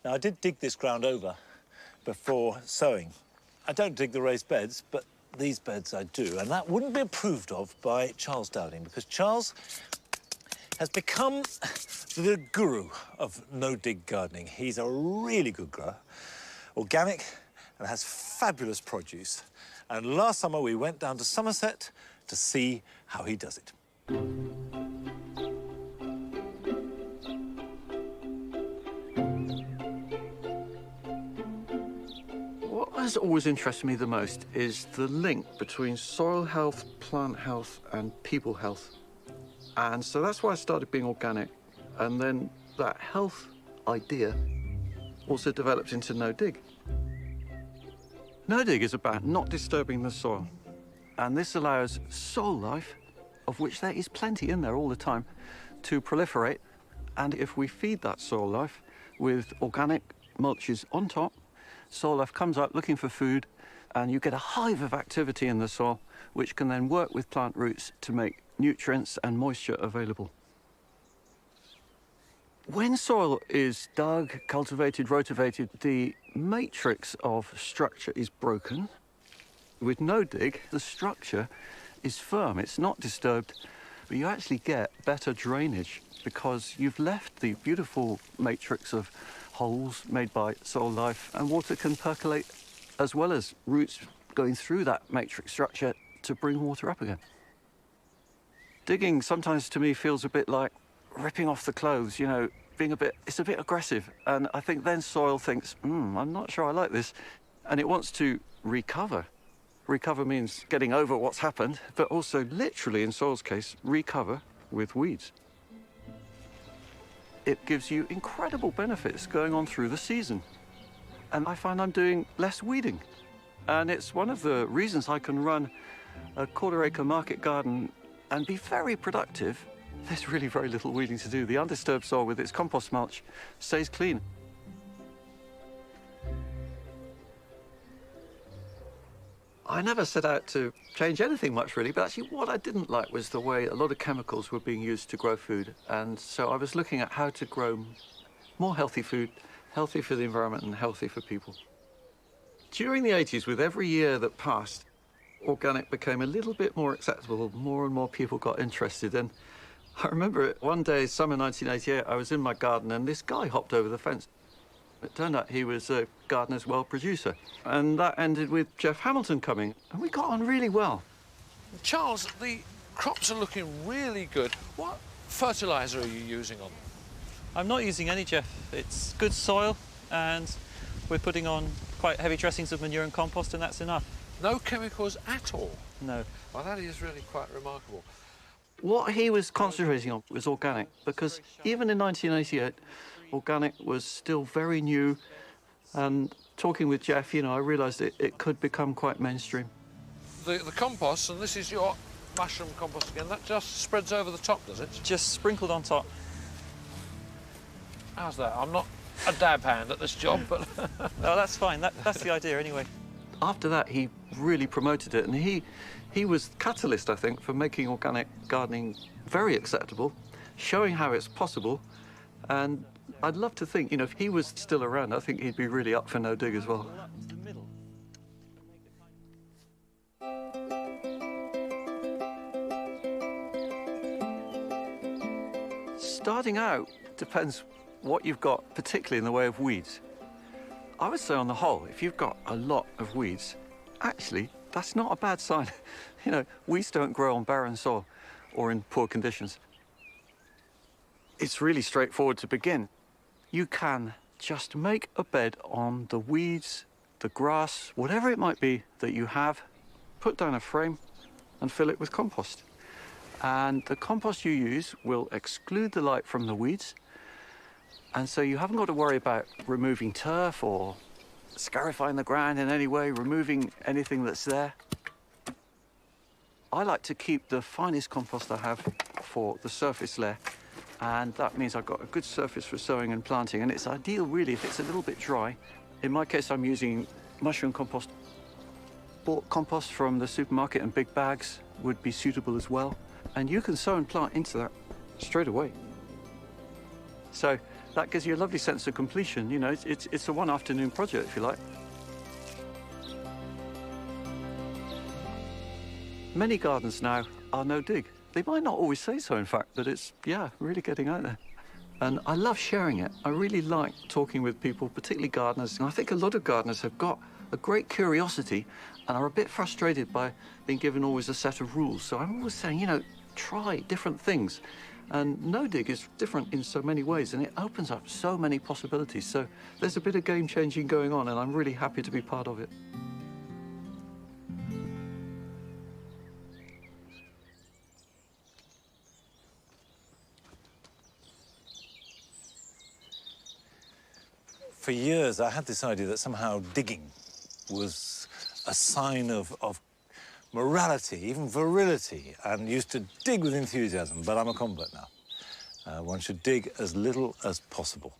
Now, I did dig this ground over before sowing. I don't dig the raised beds, but these beds I do, and that wouldn't be approved of by Charles Dowding, because Charles has become the guru of no-dig gardening. He's a really good grower, organic, and has fabulous produce. And last summer, we went down to Somerset to see how he does it. What has always interested me the most is the link between soil health, plant health, and people health. And so that's why I started being organic. And then that health idea also developed into no-dig. No-dig is about not disturbing the soil. And this allows soil life, of which there is plenty in there all the time, to proliferate. And if we feed that soil life with organic mulches on top, soil life comes up looking for food, and you get a hive of activity in the soil, which can then work with plant roots to make nutrients and moisture available. When soil is dug, cultivated, rotivated, the matrix of structure is broken. With no-dig, the structure is firm, it's not disturbed, but you actually get better drainage because you've left the beautiful matrix of holes made by soil life, and water can percolate as well as roots going through that matrix structure to bring water up again. Digging sometimes to me feels a bit like ripping off the clothes, you know, it's a bit aggressive. And I think then soil thinks, I'm not sure I like this. And it wants to recover. Recover means getting over what's happened, but also literally, in soil's case, recover with weeds. It gives you incredible benefits going on through the season. And I find I'm doing less weeding. And it's one of the reasons I can run a quarter-acre market garden and be very productive. There's really very little weeding to do. The undisturbed soil with its compost mulch stays clean. I never set out to change anything much, really, but actually what I didn't like was the way a lot of chemicals were being used to grow food. And so I was looking at how to grow more healthy food, healthy for the environment and healthy for people. During the 80s, with every year that passed, organic became a little bit more acceptable. More and more people got interested. And I remember it, one day, summer 1988, I was in my garden and this guy hopped over the fence. It turned out he was a Gardener's World producer. And that ended with Jeff Hamilton coming. And we got on really well. Charles, the crops are looking really good. What fertiliser are you using on them? I'm not using any, Jeff. It's good soil, and we're putting on quite heavy dressings of manure and compost, and that's enough. No chemicals at all? No. Well, that is really quite remarkable. What he was concentrating on was organic, because even in 1988, organic was still very new. And talking with Jeff, you know, I realised it could become quite mainstream. The compost, and this is your mushroom compost again, that just spreads over the top, does it? Just sprinkled on top. How's that? I'm not a dab hand at this job, but... Oh, that's fine. That's the idea anyway. After that, he really promoted it, and he was the catalyst, I think, for making organic gardening very acceptable, showing how it's possible. And I'd love to think, you know, if he was still around, I think he'd be really up for no-dig as well. Starting out depends what you've got, particularly in the way of weeds. I would say on the whole, if you've got a lot of weeds, actually, that's not a bad sign. You know, weeds don't grow on barren soil or in poor conditions. It's really straightforward to begin. You can just make a bed on the weeds, the grass, whatever it might be that you have, put down a frame and fill it with compost. And the compost you use will exclude the light from the weeds. And so you haven't got to worry about removing turf or scarifying the ground in any way, removing anything that's there. I like to keep the finest compost I have for the surface layer. And that means I've got a good surface for sowing and planting. And it's ideal, really, if it's a little bit dry. In my case, I'm using mushroom compost. bought compost from the supermarket and big bags would be suitable as well. And you can sow and plant into that straight away. So that gives you a lovely sense of completion. You know, it's a one afternoon project, if you like. Many gardens now are no dig. They might not always say so, in fact, but it's, yeah, really getting out there. And I love sharing it. I really like talking with people, particularly gardeners. And I think a lot of gardeners have got a great curiosity and are a bit frustrated by being given always a set of rules. So I'm always saying, you know, try different things. And no dig is different in so many ways, and it opens up so many possibilities. So there's a bit of game changing going on, and I'm really happy to be part of it. For years, I had this idea that somehow digging was a sign of morality, even virility, and used to dig with enthusiasm, but I'm a convert now. One should dig as little as possible.